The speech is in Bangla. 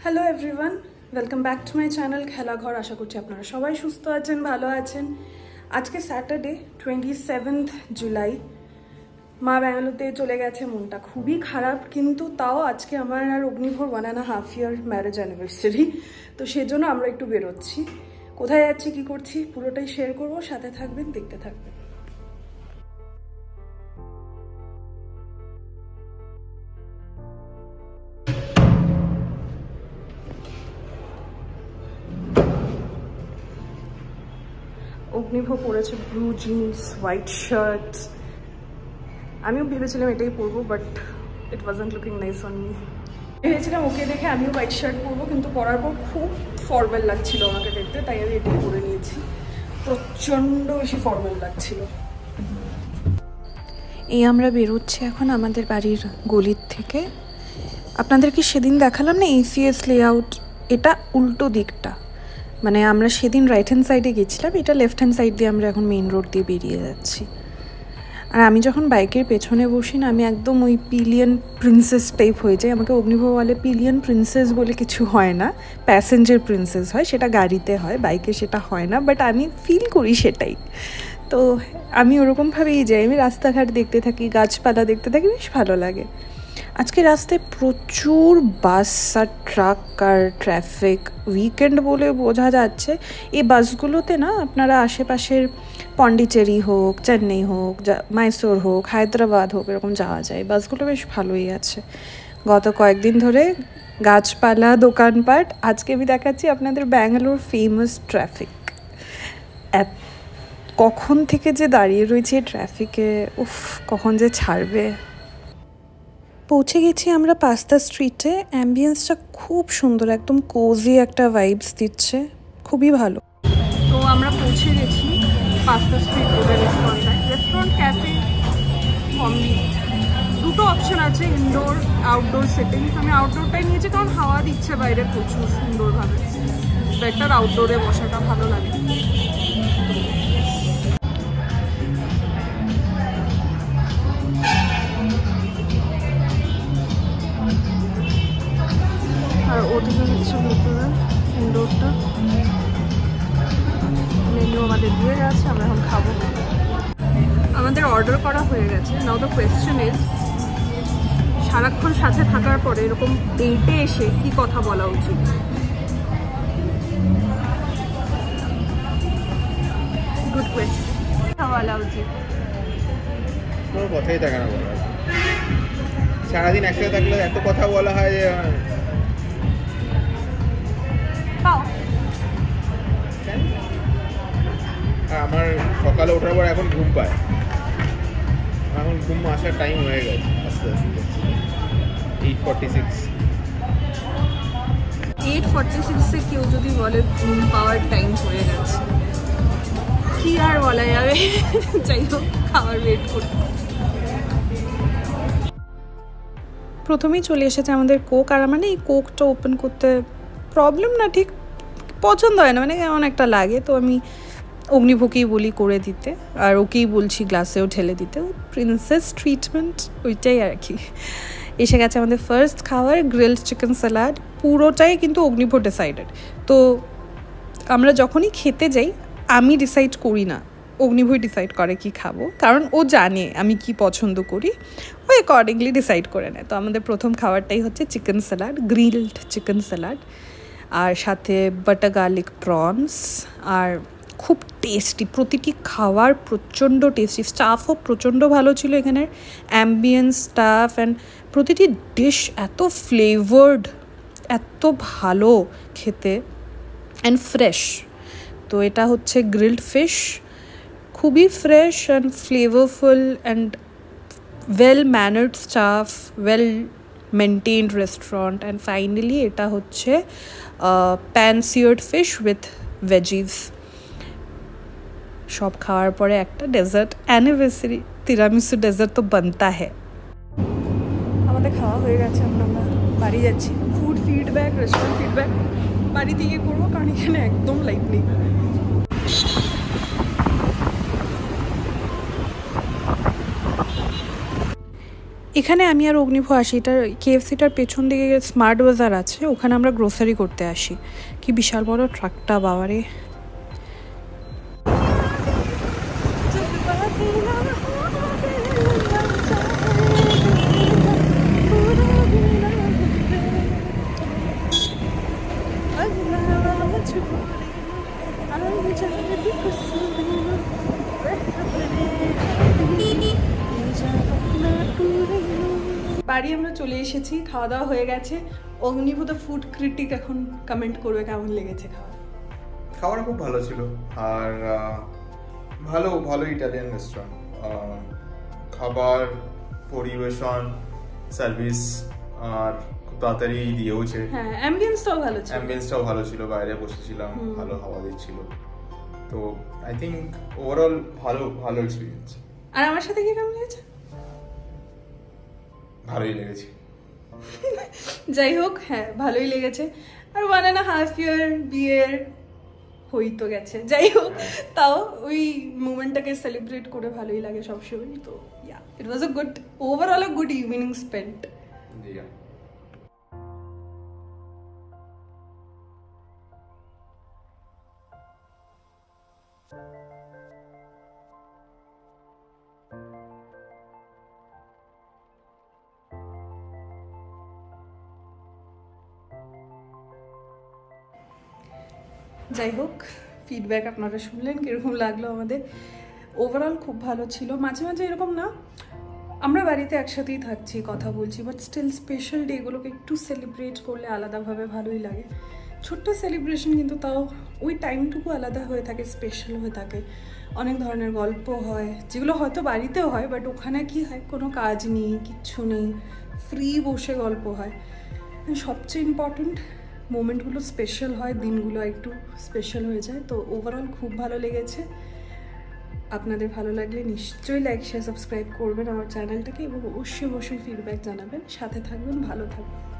Hello everyone, welcome back to my channel Khelaghar. আশা করছি আপনারা সবাই সুস্থ আছেন, ভালো আছেন। আজকে স্যাটারডে 27 জুলাই। মা ব্যাঙ্গালোরতে চলে গেছে, মনটা খুবই খারাপ, কিন্তু তাও আজকে আমার আর অগ্নিভোর 1.5 ইয়ার ম্যারেজ অ্যানিভার্সারি, তো সেজন্য আমরা একটু বেরোচ্ছি। কোথায় যাচ্ছি, কি করছি পুরোটাই শেয়ার করবো, সাথে থাকবেন, দেখতে থাকবেন। অগ্নিভোগ পরেছে ব্লু জিন্স, হোয়াইট শার্ট। আমিও ভেবেছিলাম এটাই পরবো, but it wasn't looking nice on me. ভেবেছিলাম ওকে দেখে আমিও হোয়াইট শার্ট পরবো, কিন্তু পরার পর খুব ফর্মাল লাগছিল আমাকে দেখতে, তাই আমি এটাই পরে নিয়েছি। প্রচণ্ড বেশি ফর্মাল লাগছিল। এই আমরা বেরোচ্ছি এখন আমাদের বাড়ির গলির থেকে। আপনাদেরকে সেদিন দেখালাম না ACS লেআউট, এটা উল্টো দিকটা, মানে আমরা সেদিন রাইট হ্যান্ড সাইডে গেছিলাম, এটা লেফট হ্যান্ড সাইড দিয়ে আমরা এখন মেইন রোড দিয়ে বেরিয়ে যাচ্ছি। আর আমি যখন বাইকের পেছনে বসি না, আমি একদম ওই পিলিয়ন প্রিন্সেস টাইপ হয়ে যাই। আমাকে অগ্নিভোগ বলে পিলিয়ন প্রিন্সেস বলে কিছু হয় না, প্যাসেঞ্জার প্রিন্সেস হয়, সেটা গাড়িতে হয়, বাইকে সেটা হয় না, বাট আমি ফিল করি সেটাই। তো আমি ওরকমভাবেই যাই, আমি রাস্তাঘাট দেখতে থাকি, গাছপালা দেখতে থাকি, বেশ ভালো লাগে। আজকে রাস্তায় প্রচুর বাস আর ট্রাক আর ট্রাফিক, উইকেন্ড বলে বোঝা যাচ্ছে। এই বাসগুলোতে না আপনারা আশেপাশের পন্ডিচেরি হোক, চেন্নাই হোক, মাইসোর হোক, হায়দ্রাবাদ হোক, এরকম যাওয়া যায়। বাসগুলো বেশ ভালোই আছে। গত কয়েকদিন ধরে গাছপালা, দোকানপাট। আজকে আমি দেখাচ্ছি আপনাদের ব্যাঙ্গালোর ফেমাস ট্রাফিক। কখন থেকে যে দাঁড়িয়ে রয়েছে ট্রাফিকে, উফ, কখন যে ছাড়বে। পৌঁছে গেছি আমরা পাস্তা স্ট্রিটে। অ্যাম্বিয়েন্সটা খুব সুন্দর, একদম কোজি একটা ভাইবস দিচ্ছে, খুবই ভালো। তো আমরা পৌঁছে গেছি পাস্তা স্ট্রিট রোডের রেস্টুরেন্ট ক্যাফে কমবি। দুটো অপশন আছে, ইনডোর আউটডোর সেটিং। আমি আউটডোরটাই নিয়েছি কারণ হাওয়া দিচ্ছে বাইরে প্রচুর সুন্দরভাবে। বেটার আউটডোরে বসাটা ভালো লাগে। আর ওদিকে হচ্ছে ভেতরে ইনডোরটা। মেনু আমাদের দিয়ে গেছে, আমরা এখন খাবো। আমাদের অর্ডার করা হয়ে গেছে। নাও দ্য কোয়েশ্চেন ইজ, সারাক্ষণ সাথে থাকার পরে এরকম ডেটে এসে কি কথা বলা উচিত? Good question. কথা বলা উচিত, কোনো কথাই থাকে না বলার। সারাদিন একসাথে থাকলে এত কথা বলা হয় যে আমার সকালে ওঠার পর এখন ঘুম পায়, এখন ঘুম আসার টাইম হয়ে গেছে আস্তে আস্তে। 8:46 কেউ যদি বলে ঘুম পাওয়ার টাইম হয়ে গেছে, কি আর বলা যাবে। যাই হোক, খাবার ওয়েট করি। প্রথমেই চলে এসেছে আমাদের কোক। আর মানে এই কোকটা ওপেন করতে প্রবলেম না, ঠিক পছন্দ হয় না, মানে কেমন একটা লাগে। তো আমি অগ্নিভোগকেই বলি করে দিতে, আর ওকেই বলছি গ্লাসেও ঢেলে দিতে। প্রিন্সেস ট্রিটমেন্ট ওইটাই আর কি। এসে গেছে আমাদের ফার্স্ট খাবার, গ্রিলড চিকেন স্যালাড। পুরোটাই কিন্তু অগ্নিভোগ ডিসাইডেড। তো আমরা যখনই খেতে যাই আমি ডিসাইড করি না, অগ্নিভোগ ডিসাইড করে কি খাবো, কারণ ও জানে আমি কি পছন্দ করি, ও অ্যাকর্ডিংলি ডিসাইড করে নেয়। তো আমাদের প্রথম খাবারটাই হচ্ছে chicken salad, grilled chicken salad, আর সাথে বাটার গার্লিক প্রনস। আর খুব টেস্টি, প্রতিটি খাবার প্রচণ্ড টেস্টি। স্টাফও প্রচণ্ড ভালো ছিল এখানের, অ্যাম্বিয়েন্স, স্টাফ অ্যান্ড প্রতিটি ডিশ এত ফ্লেভার্ড, এত ভালো খেতে অ্যান্ড ফ্রেশ। তো এটা হচ্ছে গ্রিলড ফিশ, খুবই fresh and flavourful and well ম্যানার্ড staff, well maintained restaurant. And finally এটা হচ্ছে প্যান সিয়ার্ড ফিশ উইথ ভেজিস। সব খাওয়ার পরে একটা ডেজার্ট, অ্যানিভার্সারি তিরামিসু ডেজার্ট তো বানতা হ্যায়। আমাদের খাওয়া হয়ে গেছে, আমরা বাড়ি যাচ্ছি। ফুড ফিডব্যাক, রেস্টুরেন্ট ফিডব্যাক বাড়ি থেকে করবো, কারণ এখানে একদম লাইট নেই। এখানে আমি আর অগ্নিভ আসি, এটার KFCটার পেছন দিকে স্মার্ট বাজার আছে, ওখানে আমরা গ্রোসারি করতে আসি। কি বিশাল বড় ট্রাকটা, বাবারে। বাড়ি আমরা চলে এসেছি, খাওয়া দাওয়া হয়ে গেছে। অগ্নিভূত ফুড ক্রিটিক এখন কমেন্ট করবে কেমন লেগেছে খাওয়া। খাবার খুব ভালো ছিল, আর ভালো ভালো ইটালিয়ান রেস্টুরেন্ট। খাবার, পরিবেশন, সার্ভিস আর খুব তাড়াতাড়ি দিয়েওছে। হ্যাঁ, অ্যাম্বিয়েন্সটাও ভালো ছিল। অ্যাম্বিয়েন্সটাও ভালো ছিল, বাইরে বসেছিলাম, ভালো হাওয়া দিচ্ছিল। তো আই থিঙ্ক ওভারঅল ভালো ভালো এক্সপিরিয়েন্স। আর আমার সাথে কি কেমন লেগেছে? ভালোই লেগেছে। যাই হোক, হ্যাঁ ভালোই লেগেছে। আর 1.5 ইয়ার বিয়ের হইতো গেছে, যাই হোক তাও ওই মুমেন্টটাকে সেলিব্রেট করে ভালোই লাগে সবসময়। তো yeah, it was a good, overall a good evening spent. যাই হোক, ফিডব্যাক আপনারা শুনলেন, কীরকম লাগলো আমাদের। ওভারঅল খুব ভালো ছিল। মাঝে মাঝে এরকম না, আমরা বাড়িতে একসাথেই থাকছি, কথা বলছি, বাট স্টিল স্পেশাল ডেগুলোকে একটু সেলিব্রেট করলে আলাদাভাবে ভালোই লাগে। ছোট্ট সেলিব্রেশন, কিন্তু তাও ওই টাইমটুকু আলাদা হয়ে থাকে, স্পেশাল হয়ে থাকে। অনেক ধরনের গল্প হয়, যেগুলো হয়তো বাড়িতেও হয়, বাট ওখানে কি হয়, কোনো কাজ নেই, কিচ্ছু নেই, ফ্রি বসে গল্প হয়। সবচেয়ে ইম্পর্ট্যান্ট মোমেন্টগুলো স্পেশাল হয়, দিনগুলো একটু স্পেশাল হয়ে যায়। তো ওভারঅল খুব ভালো লেগেছে। আপনাদের ভালো লাগলে নিশ্চয়ই লাইক, শেয়ার, সাবস্ক্রাইব করবেন আমার চ্যানেলটাকে, এবং অবশ্যই অবশ্যই ফিডব্যাক জানাবেন। সাথে থাকবেন, ভালো থাকবেন।